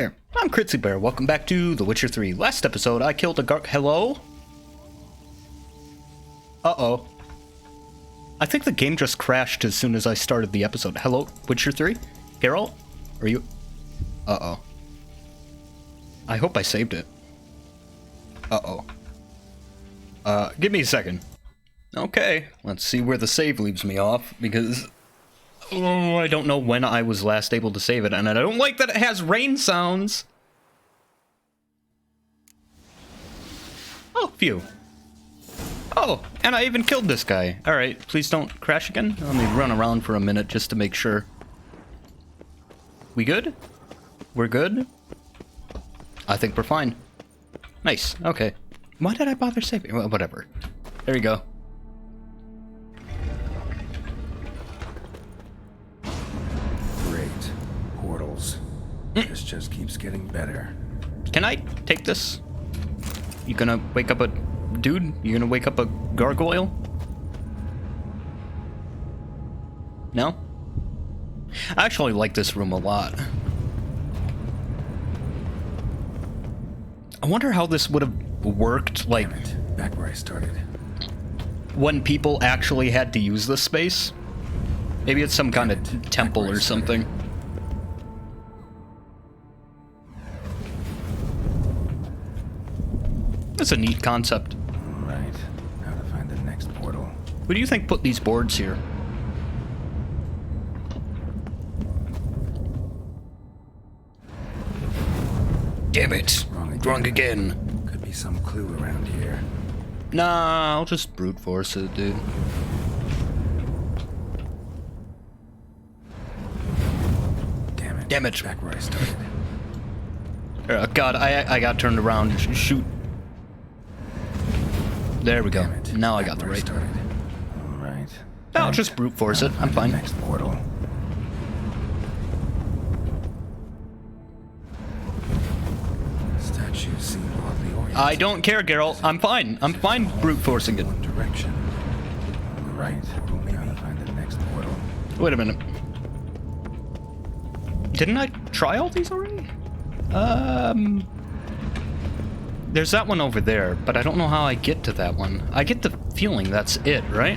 there, I'm Critsy Bear. Welcome back to The Witcher 3. Last episode, I killed a Hello? Uh-oh. I think the game just crashed as soon as I started the episode. Hello, Witcher 3? Geralt? Are you... Uh-oh. I hope I saved it. Uh-oh. Give me a second. Okay, let's see where the save leaves me off, because... Oh, I don't know when I was last able to save it, and I don't like that it has rain sounds. Oh, phew. Oh, and I even killed this guy. Alright, please don't crash again. Let me run around for a minute just to make sure. We good? We're good? I think we're fine. Nice, okay. Why did I bother saving? Well, whatever. There you go. Great. Portals. This just keeps getting better. Can I take this? You gonna wake up a dude? You gonna wake up a gargoyle? No? I actually like this room a lot. I wonder how this would have worked, like, Damn it. Back where I started. when people actually had to use this space. Maybe it's some kind of temple or something. That's a neat concept. Right. Now to find the next portal. Who do you think put these boards here? Damn it! Drunk again. Could be some clue around here. Nah, I'll just brute force it, dude. Damn it. Damn it. Back where I started. God, I got turned around. Shoot. There we go. Damn it. Now I Back got the where right. started. All right. I'll just brute force it. I'm fine. Next portal. Statues seem oddly oriented. I don't care, Geralt. I'm fine. I'm fine brute forcing it. One direction. Right. We'll maybe find the next portal. Wait a minute. Didn't I try all these already? There's that one over there, but I don't know how I get to that one. I get the feeling that's it, right?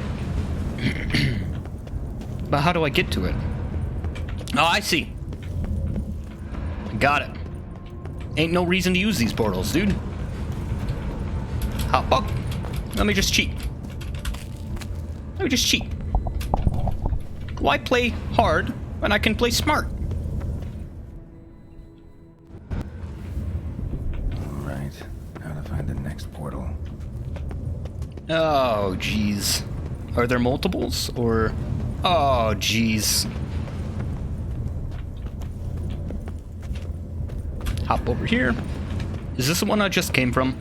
But how do I get to it? Oh, I see. Got it. Ain't no reason to use these portals, dude. Hop up. Let me just cheat. Let me just cheat. Why play hard when I can play smart? Right. Now to find the next portal. Oh, jeez. Are there multiples, or... Oh, jeez. Hop over here. Is this the one I just came from?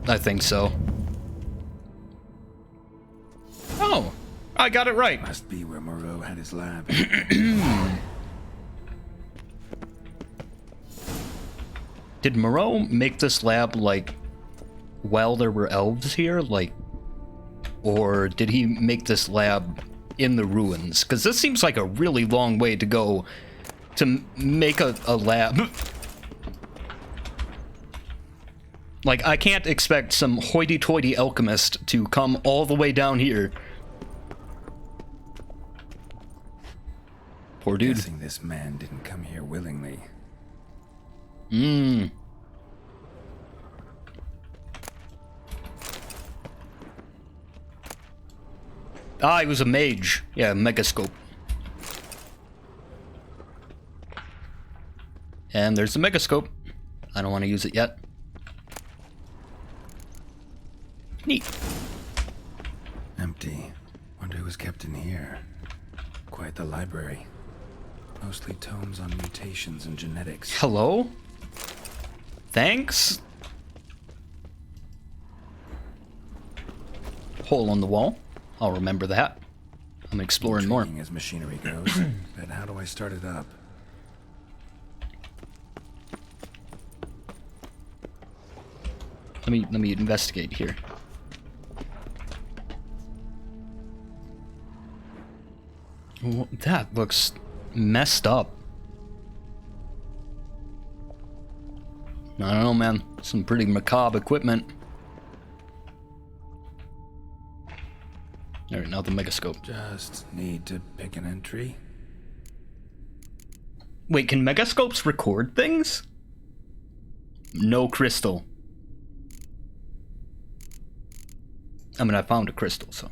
I think so. Oh, I got it right. Must be where Moreau had his lab. Did Moreau make this lab, like, while there were elves here? Like, or did he make this lab in the ruins? Because this seems like a really long way to go to make a lab. Like, I can't expect some hoity-toity alchemist to come all the way down here. Poor dude. Guessing this man didn't come here willingly. Ah, he was a mage. Yeah, megascope. And there's the megascope. I don't want to use it yet. Neat. Empty. Wonder who was kept in here. Quite the library. Mostly tomes on mutations and genetics. Hello? Thanks? Hole on the wall. I'll remember that. I'm exploring more. Intriguing as machinery goes, but how do I start it up? Let me investigate here. That looks messed up. I don't know, man. Some pretty macabre equipment. Alright, now the megascope. Just need to pick an entry. Wait, can megascopes record things? No crystal. I mean, I found a crystal, so.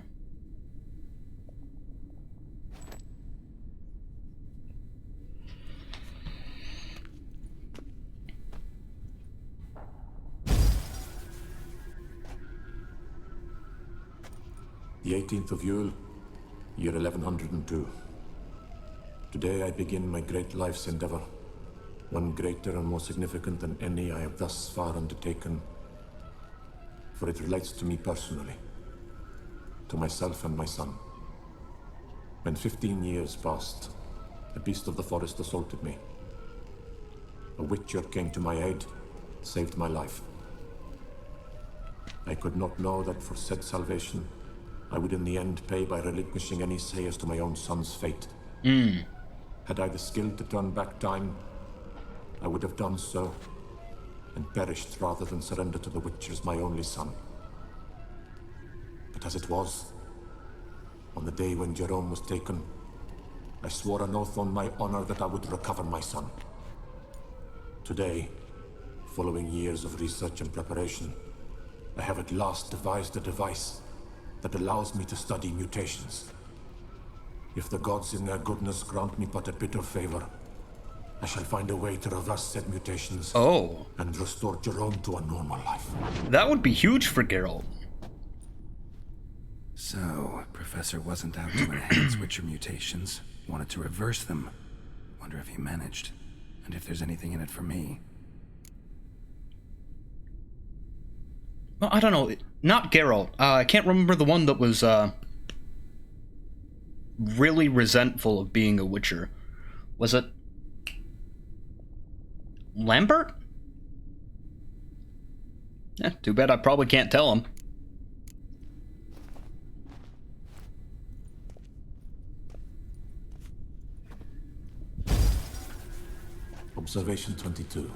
The 18th of Yule, year 1102. Today I begin my great life's endeavor, one greater and more significant than any I have thus far undertaken, for it relates to me personally, to myself and my son. When 15 years passed, a beast of the forest assaulted me. A witcher came to my aid, saved my life. I could not know that for said salvation, I would in the end pay by relinquishing any say as to my own son's fate. Had I the skill to turn back time, I would have done so, and perished rather than surrender to the Witchers my only son. But as it was, on the day when Jerome was taken, I swore an oath on my honor that I would recover my son. Today, following years of research and preparation, I have at last devised a device that allows me to study mutations. If the gods in their goodness grant me but a bit of favor, I shall find a way to reverse said mutations and restore Jerome to a normal life. That would be huge for Geralt. So, Professor wasn't out to enhance Witcher mutations, wanted to reverse them. Wonder if he managed, and if there's anything in it for me. Well, I don't know. Not Geralt. I can't remember the one that was really resentful of being a Witcher. Was it Lambert? Yeah, too bad I probably can't tell him. Observation 22.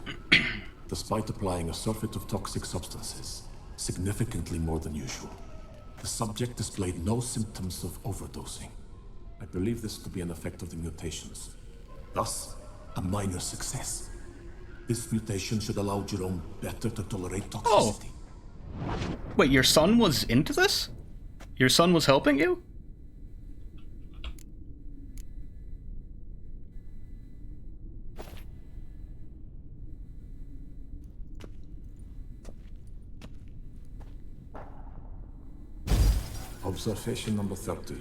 Despite applying a surfeit of toxic substances, significantly more than usual, the subject displayed no symptoms of overdosing. I believe this to be an effect of the mutations. Thus, a minor success. This mutation should allow Jerome better to tolerate toxicity. Wait, your son was into this? Your son was helping you? Observation number 30.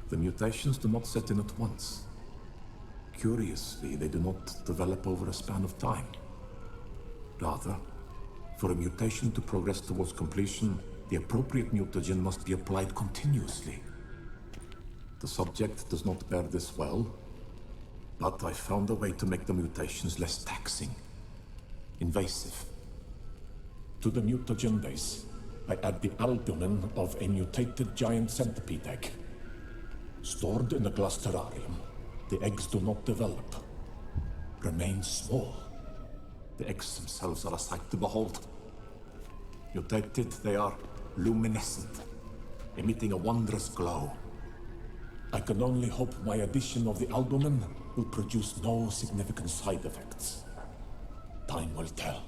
The mutations do not set in at once. Curiously, they do not develop over a span of time. Rather, for a mutation to progress towards completion, the appropriate mutagen must be applied continuously. The subject does not bear this well, but I found a way to make the mutations less taxing, invasive. To the mutagen base, I add the albumin of a mutated giant centipede egg. Stored in a glass terrarium, the eggs do not develop, remain small. The eggs themselves are a sight to behold. Mutated, they are luminescent, emitting a wondrous glow. I can only hope my addition of the albumin will produce no significant side effects. Time will tell.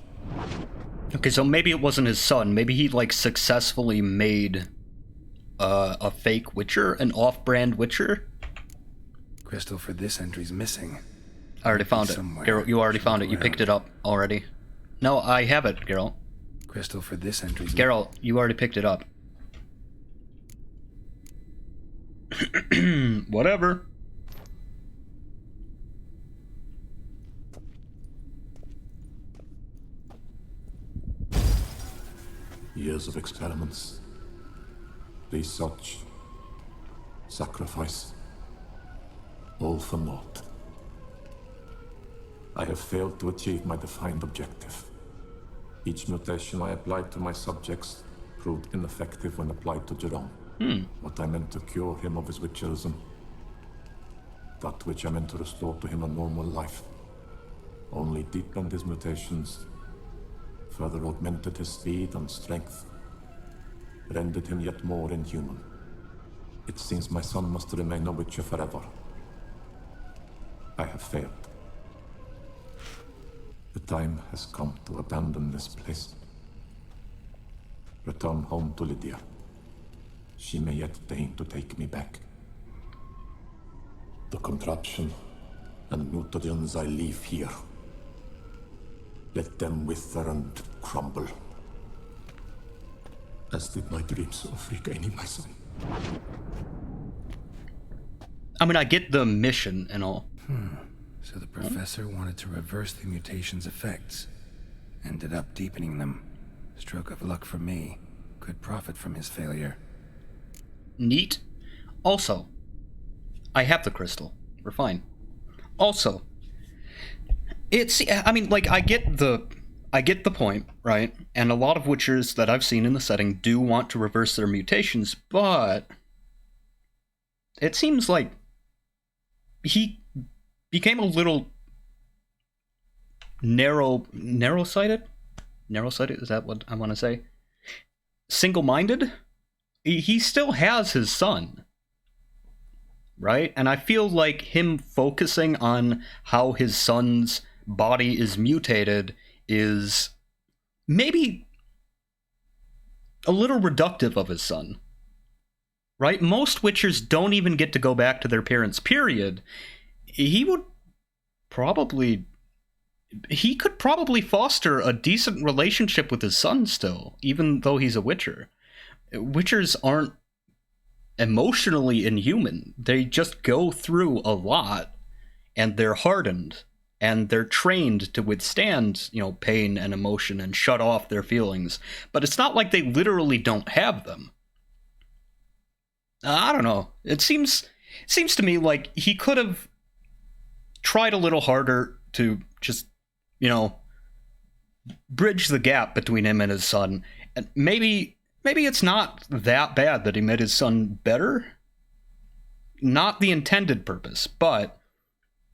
Okay, so maybe it wasn't his son. Maybe he, like, successfully made a fake Witcher, an off-brand Witcher. Crystal for this entry's missing. I already found it. Geralt, you already found it. You picked it up already. No, I have it, Geralt. Crystal for this entry's Geralt, you already picked it up. Whatever. Years of experiments, research, sacrifice, all for naught. I have failed to achieve my defined objective. Each mutation I applied to my subjects proved ineffective when applied to Jerome. What I meant to cure him of his witcherism, that which I meant to restore to him a normal life, only deepened his mutations, further augmented his speed and strength, rendered him yet more inhuman. It seems my son must remain a Witcher forever. I have failed. The time has come to abandon this place. Return home to Lydia. She may yet deign to take me back. The contraption and mutagens I leave here. Let them wither and crumble. As did my dreams of regaining my son. I mean, I get the mission and all. So the professor wanted to reverse the mutation's effects. Ended up deepening them. Stroke of luck for me. Could profit from his failure. Neat. Also, I have the crystal. We're fine. Also, I mean, like, I get the point, right? And a lot of Witchers that I've seen in the setting do want to reverse their mutations, but it seems like he became a little narrow-sighted? Narrow-sighted, is that what I want to say? Single-minded? He still has his son, right? And I feel like him focusing on how his son's body is mutated is maybe a little reductive of his son, right? Most Witchers don't even get to go back to their parents, period. He could probably foster a decent relationship with his son still, even though he's a Witcher. Witchers aren't emotionally inhuman. They just go through a lot, and they're hardened, and they're trained to withstand, pain and emotion and shut off their feelings. But it's not like they literally don't have them. I don't know. It seems to me like he could have tried a little harder to just, bridge the gap between him and his son. And maybe it's not that bad that he made his son better. Not the intended purpose, but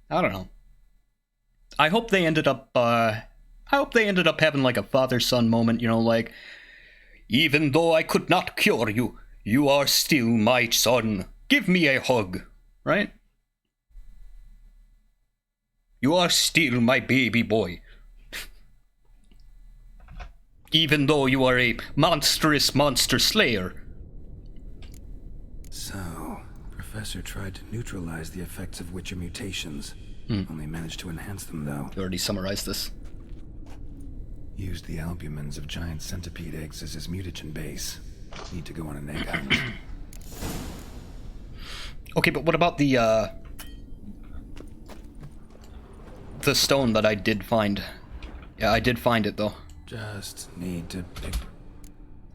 I don't know. I hope they ended up having like a father-son moment, like, even though I could not cure you, you are still my son. Give me a hug, right? You are still my baby boy. Even though you are a monstrous monster slayer. So, Professor tried to neutralize the effects of Witcher mutations. Only managed to enhance them, though. You already summarized this. Used the albumins of giant centipede eggs as his mutagen base. Need to go on an egg hunt. Okay, but what about the stone that I did find? Yeah, I did find it, though. Just need to pick...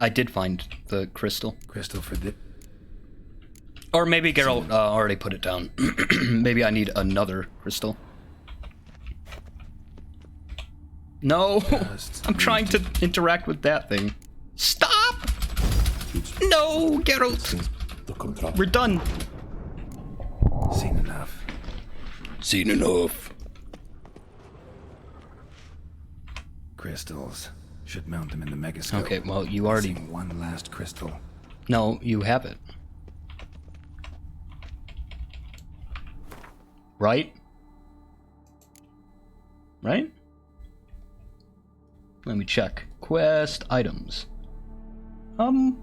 I did find the crystal. Crystal for the... Or maybe Geralt already put it down. Maybe I need another crystal. No! I'm trying to interact with that thing. Stop! No, Geralt! We're done. Seen enough. Seen enough. Crystals. Should mount them in the megascope. Okay, well, you already... Missing one last crystal. No, you have it. Right? Right? Let me check. Quest items. I don't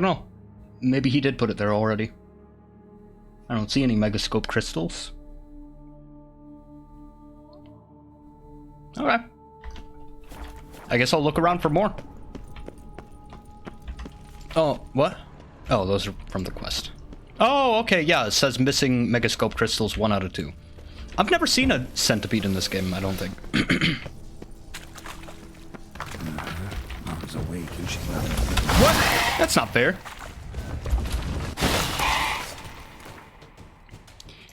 know. Maybe he did put it there already. I don't see any megascope crystals. Okay. I guess I'll look around for more. Oh, what? Oh, those are from the quest. Oh, okay, yeah, it says missing megascope crystals 1 out of 2. I've never seen a centipede in this game, I don't think. Mom's awake and she's not... What? That's not fair.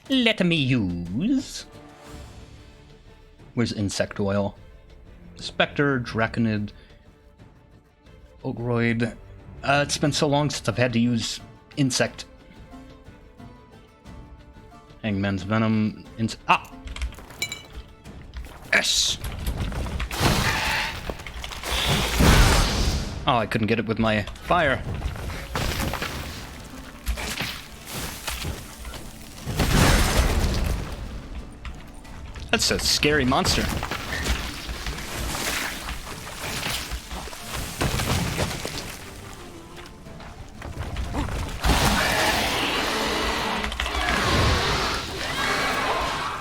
Let me use... Where's insect oil? Spectre, Draconid, Ogroid. It's been so long since I've had to use insect. Hangman's Venom. Yes! Oh, I couldn't get it with my fire. That's a scary monster.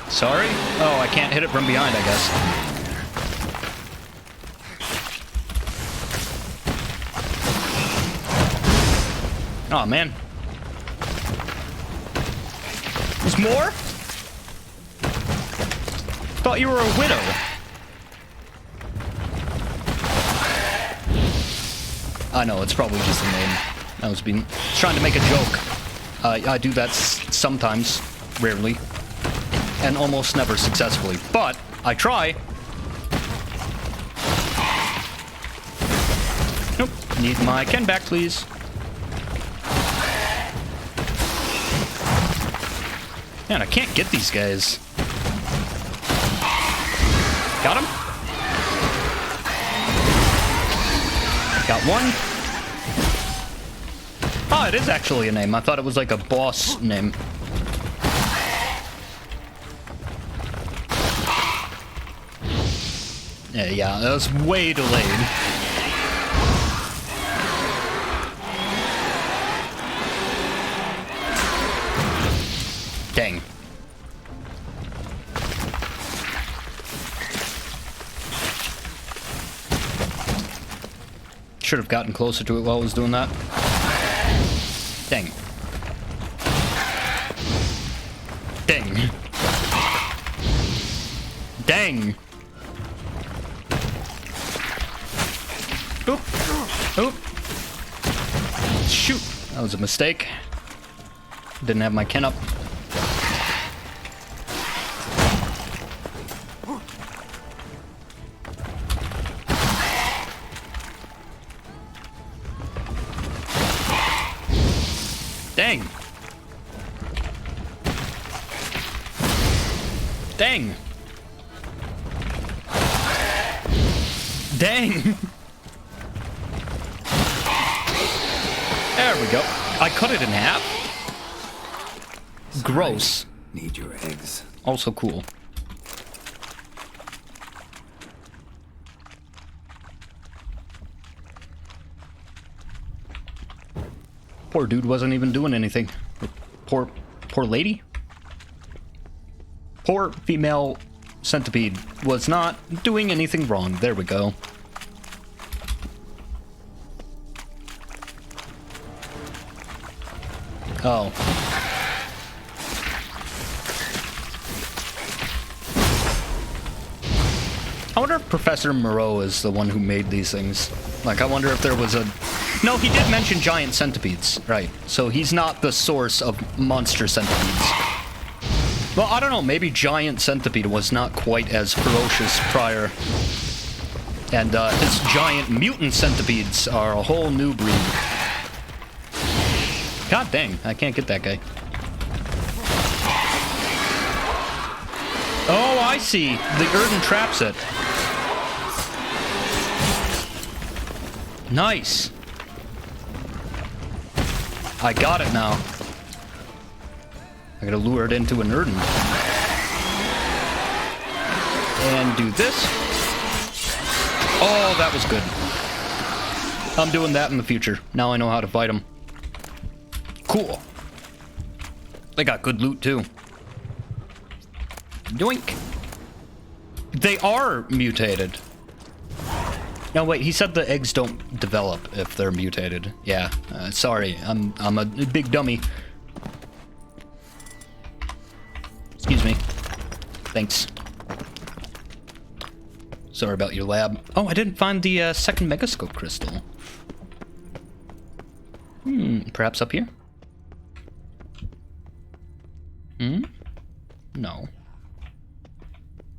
Sorry? Oh, I can't hit it from behind, I guess. Oh, man. There's more? Thought you were a widow. I know, it's probably just a name. I was trying to make a joke. I do that sometimes, rarely, and almost never successfully. But I try. Nope. Need my Ken back, please. Man, I can't get these guys. Got him? Got one. Oh, it is actually a name. I thought it was like a boss name. Yeah, that was way delayed. Dang. Should have gotten closer to it while I was doing that. Dang. Dang. Dang. Oop. Oop. Shoot. That was a mistake. Didn't have my Ken up. Dang. Dang. Dang. There we go. I cut it in half. Gross. Need your eggs. Also cool. Poor dude wasn't even doing anything. Poor lady? Poor female centipede was not doing anything wrong. There we go. Oh. I wonder if Professor Moreau is the one who made these things. Like, I wonder if there was a... No, he did mention giant centipedes, right. So he's not the source of monster centipedes. Well, I don't know, maybe giant centipede was not quite as ferocious prior. And his giant mutant centipedes are a whole new breed. God dang, I can't get that guy. Oh, I see. The Erden traps it. Nice. I got it now. I gotta lure it into an Erden. And do this. Oh, that was good. I'm doing that in the future. Now I know how to fight them. Cool. They got good loot, too. Doink. They are mutated. No, wait, he said the eggs don't develop if they're mutated. Yeah, sorry, I'm a big dummy. Excuse me. Thanks. Sorry about your lab. Oh, I didn't find the second megascope crystal. Perhaps up here? No.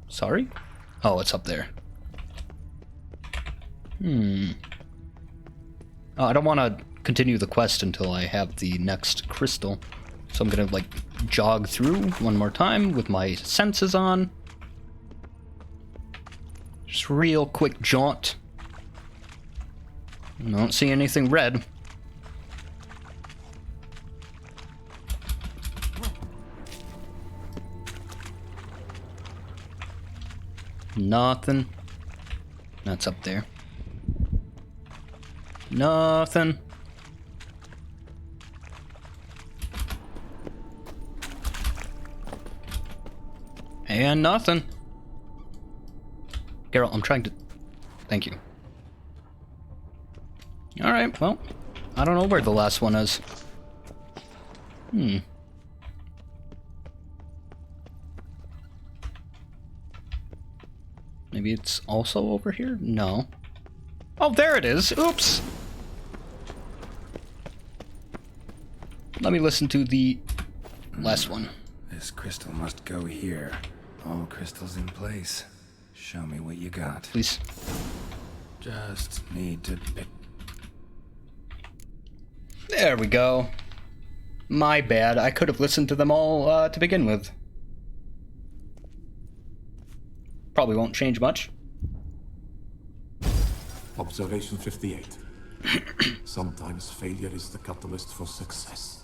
Sorry? Oh, it's up there. Oh, I don't want to continue the quest until I have the next crystal. So I'm gonna, like, jog through one more time with my senses on. Just real quick jaunt. I don't see anything red. Nothing. That's up there. Nothing. And nothing. Geralt, I'm trying to... Thank you. Alright, well, I don't know where the last one is. Maybe it's also over here? No. Oh, there it is! Oops! Let me listen to the last one. This crystal must go here. All crystals in place. Show me what you got. Please. Just need to pick. There we go. My bad. I could have listened to them all to begin with. Probably won't change much. Observation 58. Sometimes failure is the catalyst for success.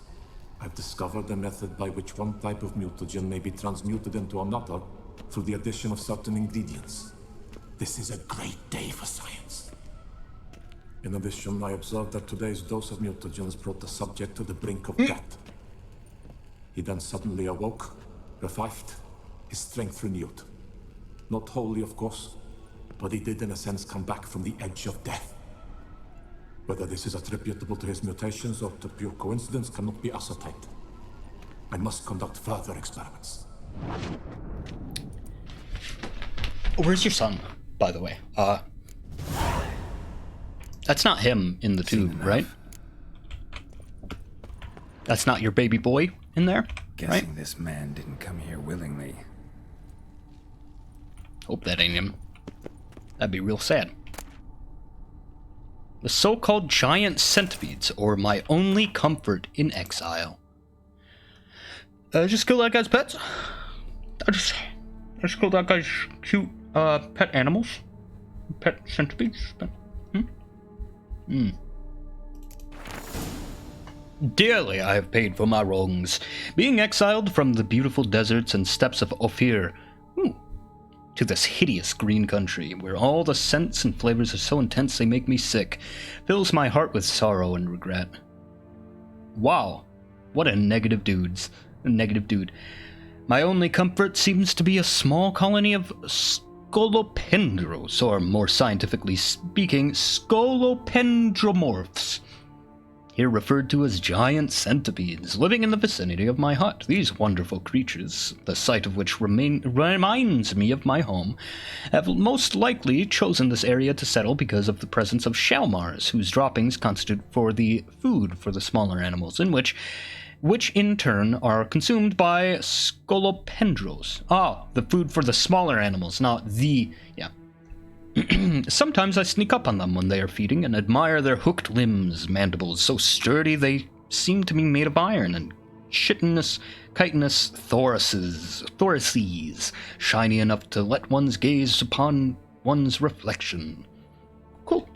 I've discovered a method by which one type of mutagen may be transmuted into another through the addition of certain ingredients. This is a great day for science. In addition, I observed that today's dose of mutagens brought the subject to the brink of death. He then suddenly awoke, revived, his strength renewed. Not wholly, of course, but he did in a sense come back from the edge of death. Whether this is attributable to his mutations or to pure coincidence cannot be ascertained. I must conduct further experiments. Where's your son, by the way? That's not him in the tube, right? That's not your baby boy in there, Guessing right? this man didn't come here willingly. Hope that ain't him. That'd be real sad. The so-called giant centipedes, or my only comfort in exile. Just kill that guy's pets. I just kill that guy's cute pet animals. Pet centipedes. Dearly I have paid for my wrongs, being exiled from the beautiful deserts and steppes of Ophir to this hideous green country, where all the scents and flavors are so intense they make me sick, fills my heart with sorrow and regret. Wow, what a negative dude. My only comfort seems to be a small colony of scolopendros, or more scientifically speaking, scolopendromorphs, here referred to as giant centipedes, living in the vicinity of my hut. These wonderful creatures, the sight of which reminds me of my home, have most likely chosen this area to settle because of the presence of shalmars, whose droppings constitute for the food for the smaller animals, which in turn are consumed by scolopendros. Ah, the food for the smaller animals, not the... yeah. Sometimes I sneak up on them when they are feeding and admire their hooked limbs, mandibles, so sturdy they seem to be made of iron, and chitinous, chitinous thoraces, shiny enough to let one's gaze upon one's reflection. Cool.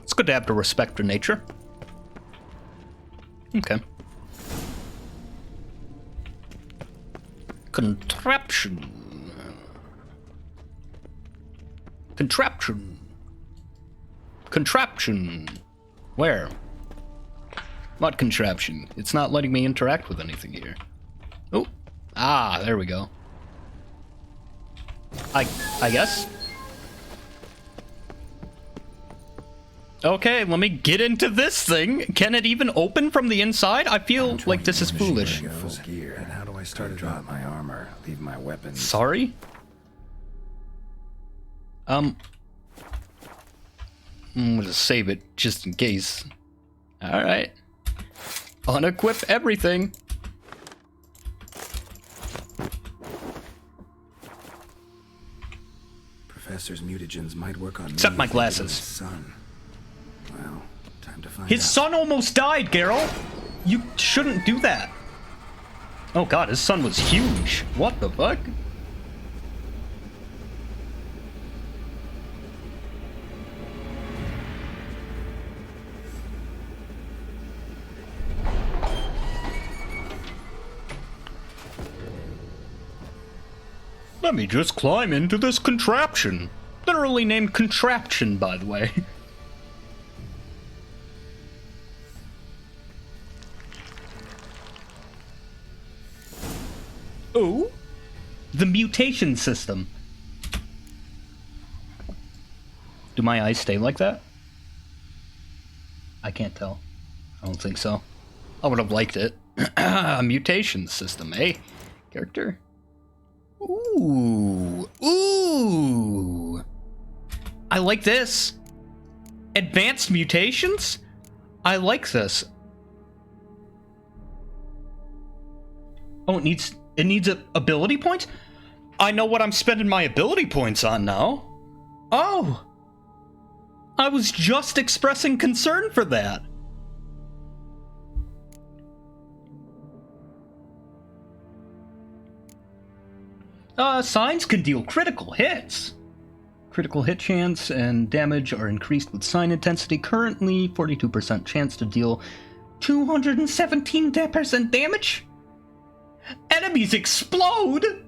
It's good to have the respect for nature. Okay. Contraption. Contraption. Where? What contraption? It's not letting me interact with anything here. Oh. Ah, there we go. I guess. Okay, let me get into this thing. Can it even open from the inside? I feel like this is foolish. Full gear. And how do I start to drop my armor? Leave my weapons. Sorry? I'm gonna save it just in case. Alright. Unequip everything. Professor's mutagens might work on Except me my if they glasses. do his son. Well, time to find His out. son almost died, Geralt! You shouldn't do that. Oh god, his son was huge. What the fuck? Let me just climb into this contraption. Literally named Contraption, by the way. Oh? The Mutation System. Do my eyes stay like that? I can't tell. I don't think so. I would have liked it. Mutation System, eh? Character? Ooh. Ooh. I like this. Advanced mutations? I like this. Oh, it needs ability points? I know what I'm spending my ability points on now. Oh. I was just expressing concern for that. Signs can deal critical hits. Critical hit chance and damage are increased with sign intensity. Currently, 42% chance to deal 217% damage. Enemies explode!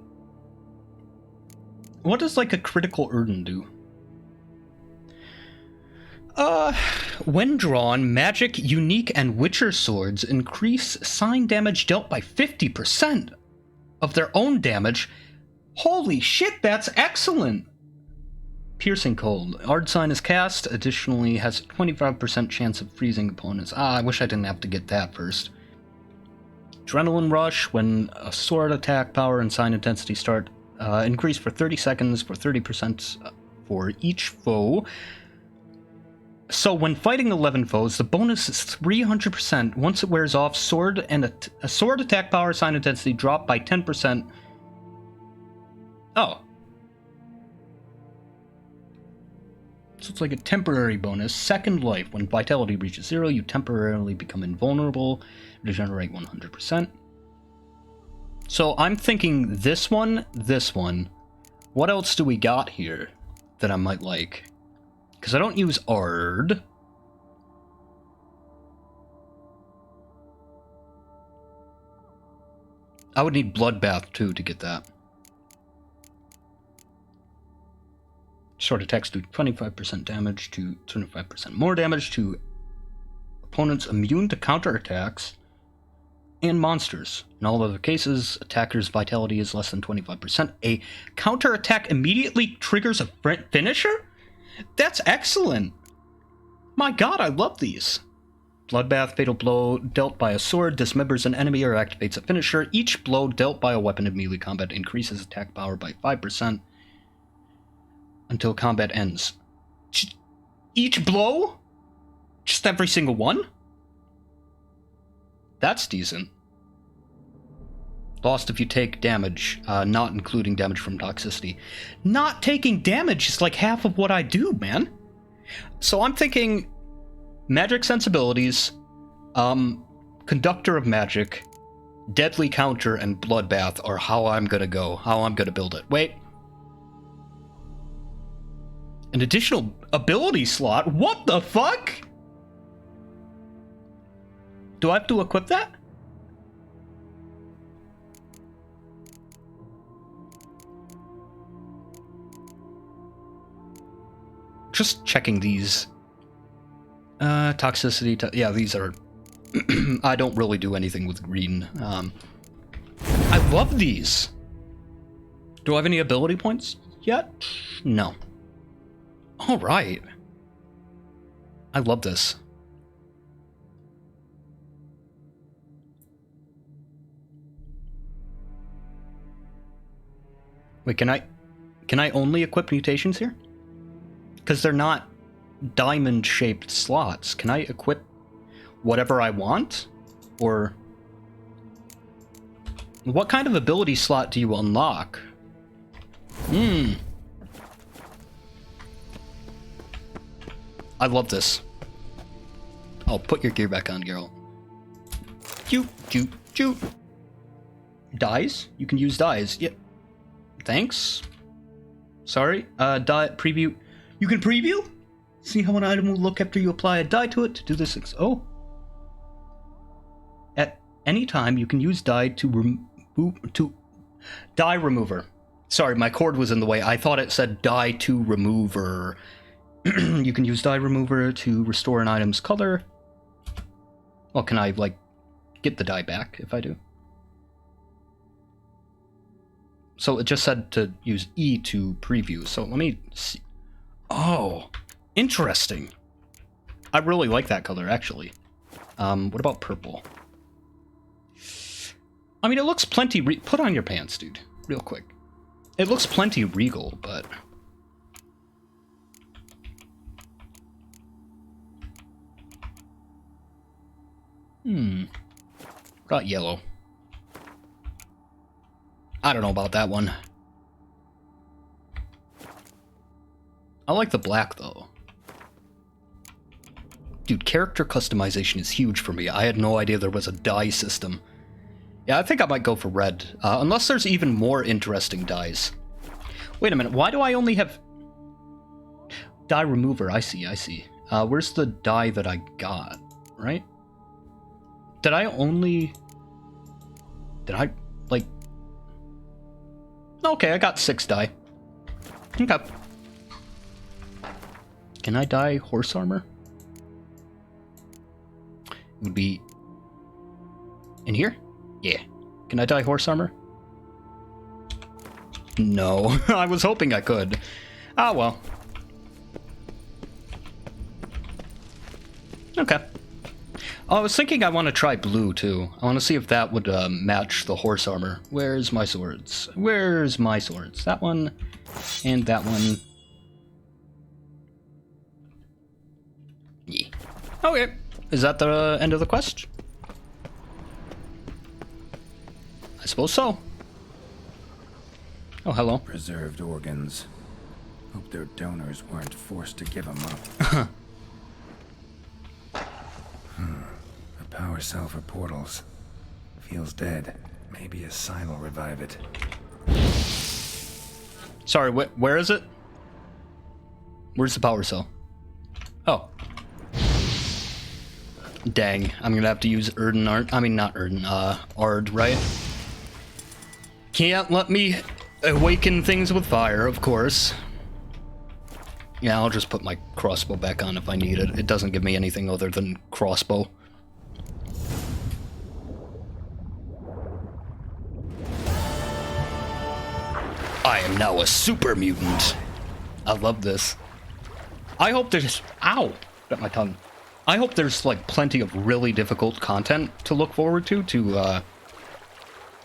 What does, like, a critical Erden do? When drawn, magic, unique, and witcher swords increase sign damage dealt by 50% of their own damage. Holy shit, that's excellent! Piercing Cold. Ard Sign is cast, additionally has a 25% chance of freezing opponents. I wish I didn't have to get that first. Adrenaline Rush. When a sword attack power and sign intensity start, increase for 30 seconds for 30% for each foe. So when fighting 11 foes, the bonus is 300%. Once it wears off, sword and a sword attack power sign intensity drop by 10%. Oh. So it's like a temporary bonus. Second Life. When vitality reaches 0, you temporarily become invulnerable. Regenerate 100%. So I'm thinking this one, this one. What else do we got here that I might like? Because I don't use Ard. I would need Bloodbath too to get that. Sword attacks do 25% damage to 25% more damage to opponents immune to counterattacks and monsters. In all other cases, attackers' vitality is less than 25%. A counterattack immediately triggers a finisher? That's excellent! My god, I love these. Bloodbath, fatal blow dealt by a sword dismembers an enemy or activates a finisher. Each blow dealt by a weapon in melee combat increases attack power by 5%. Until combat ends. Each blow? Just every single one? That's decent. Lost if you take damage, not including damage from toxicity. Not taking damage is like half of what I do, man. So I'm thinking magic sensibilities, conductor of magic, deadly counter, and bloodbath are how I'm gonna go, how I'm gonna build it. Wait. An additional ability slot? What the fuck? Do I have to equip that? Just checking these. Toxicity, yeah, these are... I don't really do anything with green. I love these! Do I have any ability points yet? No. Alright. I love this. Wait, can I only equip mutations here? Because they're not diamond-shaped slots. Can I equip whatever I want? Or what kind of ability slot do you unlock? I love this. Oh, put your gear back on, Geralt. Shoot. Dies? You can use dies. Yep. Thanks. Sorry. Die preview. You can preview? See how an item will look after you apply a die to it to do this. Oh. At any time, you can use die to die remover. Sorry, my cord was in the way. I thought it said dye to remover. You can use dye remover to restore an item's color. Well, can I, like, get the dye back if I do? So it just said to use E to preview. So let me see. Oh, interesting. I really like that color, actually. What about purple? I mean, it looks plenty put on your pants, dude, real quick. It looks plenty regal, but... Got yellow. I don't know about that one. I like the black, though. Dude, character customization is huge for me. I had no idea there was a dye system. Yeah, I think I might go for red. Unless there's even more interesting dyes. Wait a minute, why do I only have... Dye remover, I see. Where's the dye that I got, right? Did I, like... Okay, I got 6 dye. Okay. Can I dye horse armor? It would be... in here? Yeah. Can I dye horse armor? No. I was hoping I could. Ah, well. Okay. Oh, I was thinking I want to try blue, too. I want to see if that would match the horse armor. Where's my swords? Where's my swords? That one and that one. Yeah. Okay. Is that the end of the quest? I suppose so. Oh, hello. Preserved organs. Hope their donors weren't forced to give them up. A power cell for portals. Feels dead. Maybe a sign will revive it. Sorry, where is it? Where's the power cell? Oh. Dang, I'm gonna have to use Ard, right? Can't let me awaken things with fire, of course. Yeah, I'll just put my crossbow back on if I need it. It doesn't give me anything other than crossbow. I am now a super mutant. I love this. I hope there's... Ow! Got my tongue. I hope there's, like, plenty of really difficult content to look forward to,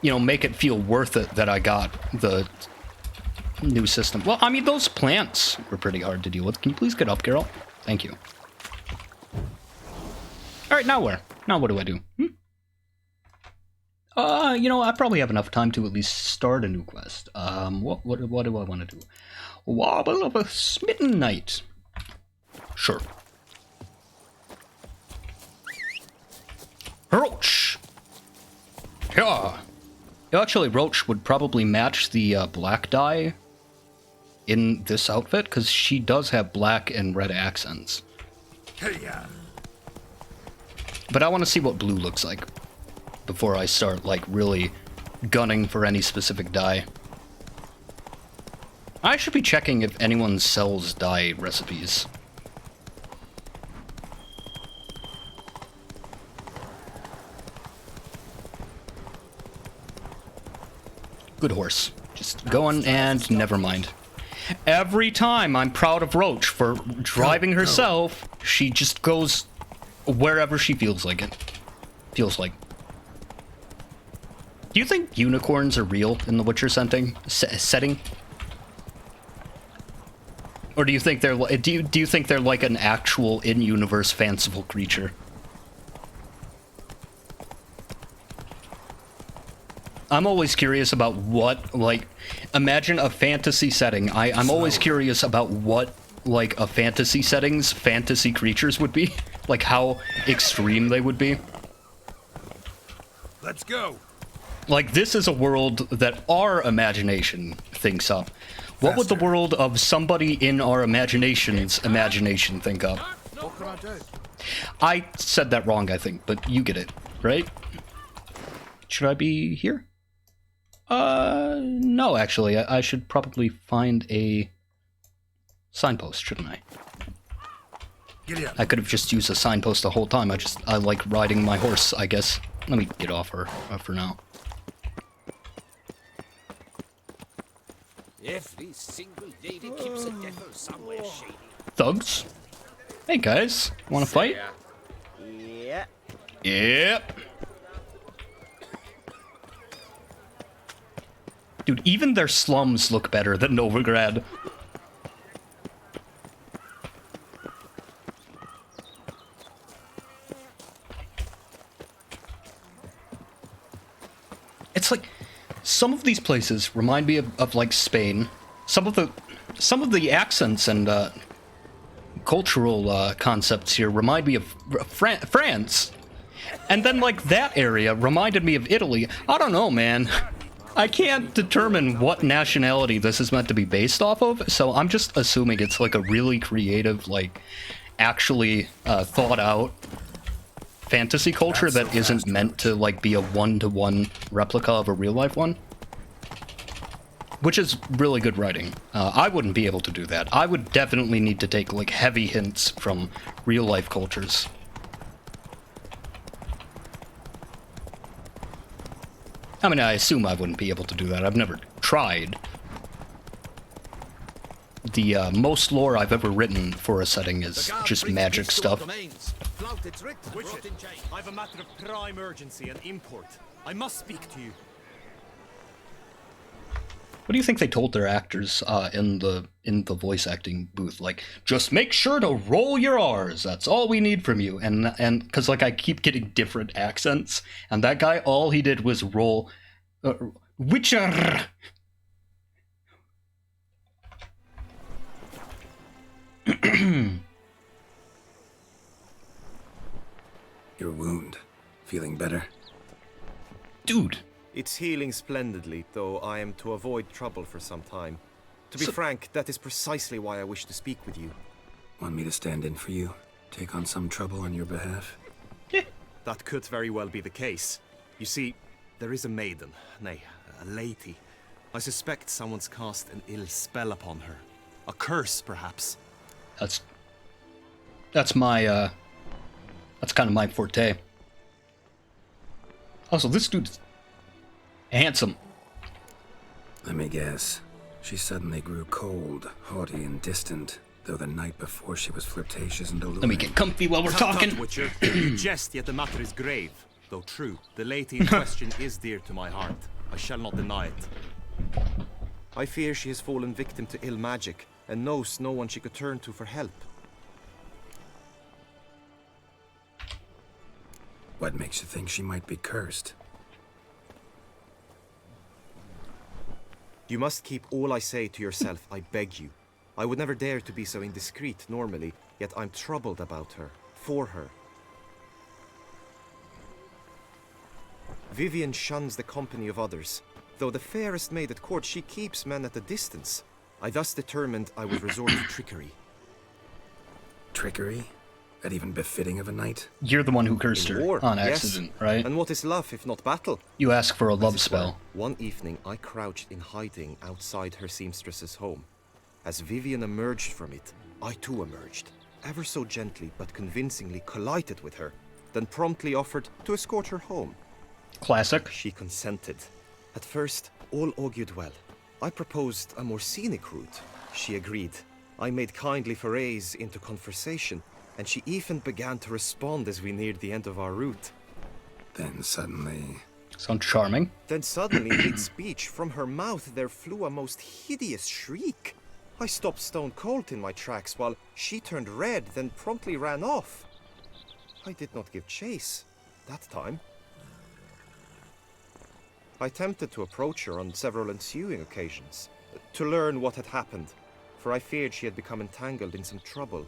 you know, make it feel worth it that I got the new system. Well, I mean, those plants were pretty hard to deal with. Can you please get up, Carol? Thank you. Alright, now where? Now what do I do? You know, I probably have enough time to at least start a new quest. What do I want to do? Wobble of a Smitten Knight. Sure. Roach! Yeah. Actually, Roach would probably match the black dye in this outfit, because she does have black and red accents. But I want to see what blue looks like before I start, like, really gunning for any specific dye. I should be checking if anyone sells dye recipes. Good horse. Just going and never mind. Every time I'm proud of Roach for driving herself, she just goes wherever she feels like it. Do you think unicorns are real in the Witcher setting? Or do you think they're do you think they're like an actual in-universe fanciful creature? I'm always curious about what, like, imagine a fantasy setting. I'm always curious about what, like, a fantasy setting's fantasy creatures would be. Like, how extreme they would be. Let's go. Like, this is a world that our imagination thinks up. What would the world of somebody in our imagination's imagination think up? What can I do? I said that wrong, I think, but you get it, right? Should I be here? No, actually. I should probably find a signpost, shouldn't I? Giddy up. I could have just used a signpost the whole time. I like riding my horse, I guess. Let me get off her for now. Every single lady keeps a devil somewhere shady. Thugs? Hey guys, wanna fight? Yeah. Yep. Dude, even their slums look better than Novigrad. It's like some of these places remind me of like Spain. Some of the accents and cultural concepts here remind me of France. And then like that area reminded me of Italy. I don't know, man. I can't determine what nationality this is meant to be based off of, so I'm just assuming it's like a really creative, like actually thought out fantasy culture that isn't meant to like be a one-to-one replica of a real-life one. Which is really good writing. I wouldn't be able to do that. I would definitely need to take like heavy hints from real-life cultures. I mean, I assume I wouldn't be able to do that. I've never tried. The most lore I've ever written for a setting is just magic stuff. I've a matter of prime urgency and import. I must speak to you. What do you think they told their actors in the voice acting booth? Like, just make sure to roll your R's. That's all we need from you. And because like I keep getting different accents, and that guy, all he did was roll Witcher. Your wound. Feeling better? Dude. It's healing splendidly, though I am to avoid trouble for some time. To be frank, that is precisely why I wish to speak with you. Want me to stand in for you? Take on some trouble on your behalf? That could very well be the case. You see, there is a maiden, nay, a lady. I suspect someone's cast an ill spell upon her. A curse, perhaps. That's my that's kind of my forte. Also, this dude's handsome. Let me guess. She suddenly grew cold, haughty, and distant, though the night before she was flirtatious and alluring. Let me get comfy while we're Tut, talking. tut, Witcher. You jest, yet the matter is grave. Though true, the lady in question is dear to my heart. I shall not deny it. I fear she has fallen victim to ill magic, and knows no one she could turn to for help. What makes you think she might be cursed? You must keep all I say to yourself, I beg you. I would never dare to be so indiscreet normally, yet I'm troubled about her, for her. Vivian shuns the company of others. Though the fairest maid at court, she keeps men at a distance. I thus determined I would resort to trickery. Trickery? That even befitting of a knight? You're the one who cursed In her war, on yes. accident, right? And what is love if not battle? You ask for a love As it spell. were, one evening, I crouched in hiding outside her seamstress's home. As Vivian emerged from it, I too emerged. Ever so gently but convincingly collided with her, then promptly offered to escort her home. Classic. She consented. At first, all augured well. I proposed a more scenic route. She agreed. I made kindly forays into conversation, and she even began to respond as we neared the end of our route. Then suddenly... Sounds charming. Then suddenly, mid-speech, from her mouth there flew a most hideous shriek. I stopped stone cold in my tracks while she turned red, then promptly ran off. I did not give chase that time. I attempted to approach her on several ensuing occasions, to learn what had happened, for I feared she had become entangled in some trouble.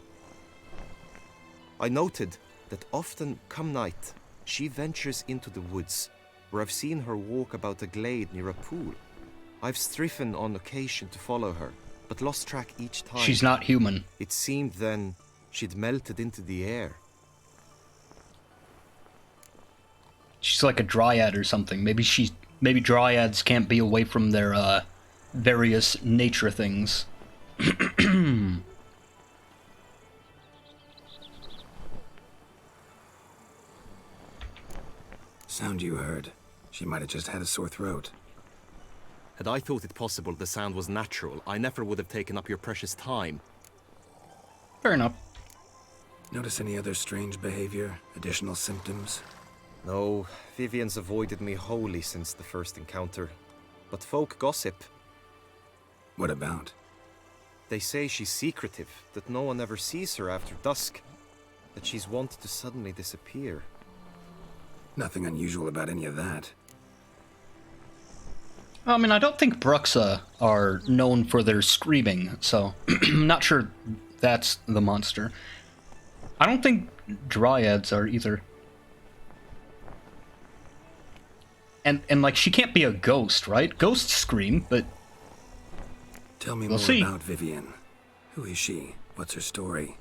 I noted that often, come night, she ventures into the woods, where I've seen her walk about a glade near a pool. I've striven on occasion to follow her, but lost track each time. She's not human. It seemed then she'd melted into the air. She's like a dryad or something. Maybe she Maybe dryads can't be away from their various nature things. Sound you heard. She might have just had a sore throat. Had I thought it possible the sound was natural, I never would have taken up your precious time. Fair enough. Notice any other strange behavior? Additional symptoms? No, Vivian's avoided me wholly since the first encounter. But folk gossip. What about? They say she's secretive, that no one ever sees her after dusk. That she's wont to suddenly disappear. Nothing unusual about any of that. I mean, I don't think Bruxa are known for their screaming, so I'm not sure that's the monster. I don't think dryads are either. And like, she can't be a ghost, right? Ghosts scream, but Tell me we'll more see. about Vivian. Who is she? What's her story?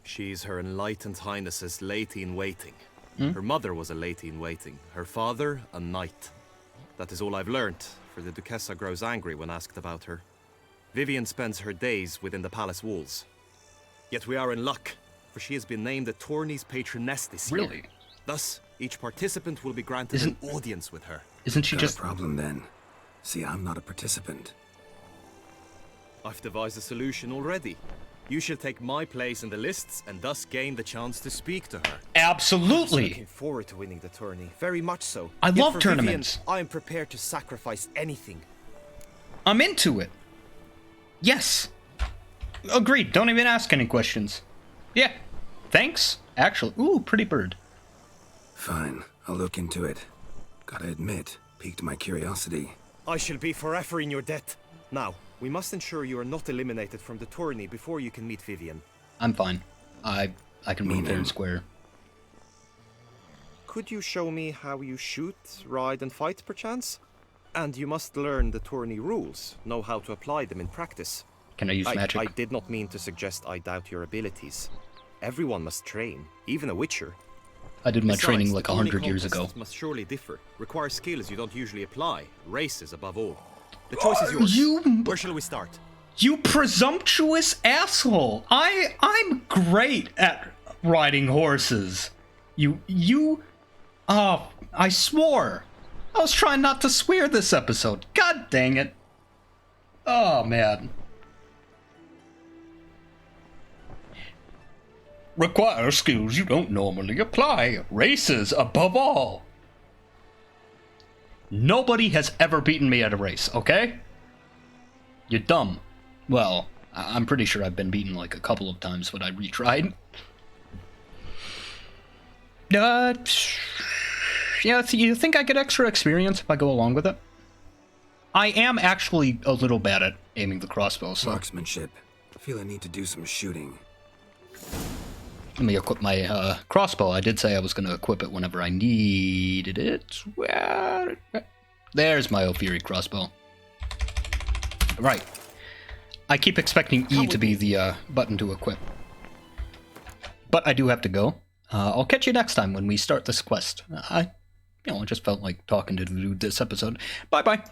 She's Her Enlightened Highness's lady-in-waiting. Her mother was a lady-in-waiting. Her father, a knight. That is all I've learnt, for the Duchessa grows angry when asked about her. Vivian spends her days within the palace walls. Yet we are in luck, for she has been named the tourney's patroness this year. Really? Thus, each participant will be granted an audience with her. Isn't she Got just... a problem then? See, I'm not a participant. I've devised a solution already. You shall take my place in the lists and thus gain the chance to speak to her. I'm Absolutely! looking forward to winning the tourney, very much so. I Yet love for tournaments. Vivian, I am prepared to sacrifice anything. I'm into it. Yes. Agreed. Don't even ask any questions. Yeah. Thanks. Actually. Ooh, pretty bird. Fine, I'll look into it. Gotta admit, piqued my curiosity. I shall be forever in your debt. Now, we must ensure you are not eliminated from the tourney before you can meet Vivian. I'm fine. I can move fair and square. Could you show me how you shoot, ride, and fight, perchance? And you must learn the tourney rules, know how to apply them in practice. Can I use magic? I did not mean to suggest I doubt your abilities. Everyone must train, even a witcher. I did my Besides, training the like tourney 100 years ago. contests must surely differ, require skills you don't usually apply, races above all. The choice is yours. Where shall we start? You presumptuous asshole! I'm great at riding horses. I swore. I was trying not to swear this episode. God dang it. Oh, man. Require skills you don't normally apply. Races above all. Nobody has ever beaten me at a race, okay? You're dumb. Well, I'm pretty sure I've been beaten like a couple of times when I retried. Yeah, so you think I get extra experience if I go along with it? I am actually a little bad at aiming the crossbow, so... Marksmanship. Feel I need to do some shooting. Let me equip my crossbow. I did say I was going to equip it whenever I needed it. There's my Ophiri crossbow. Right. I keep expecting E to be the button to equip. But I do have to go. I'll catch you next time when we start this quest. I just felt like talking to the dude this episode. Bye-bye.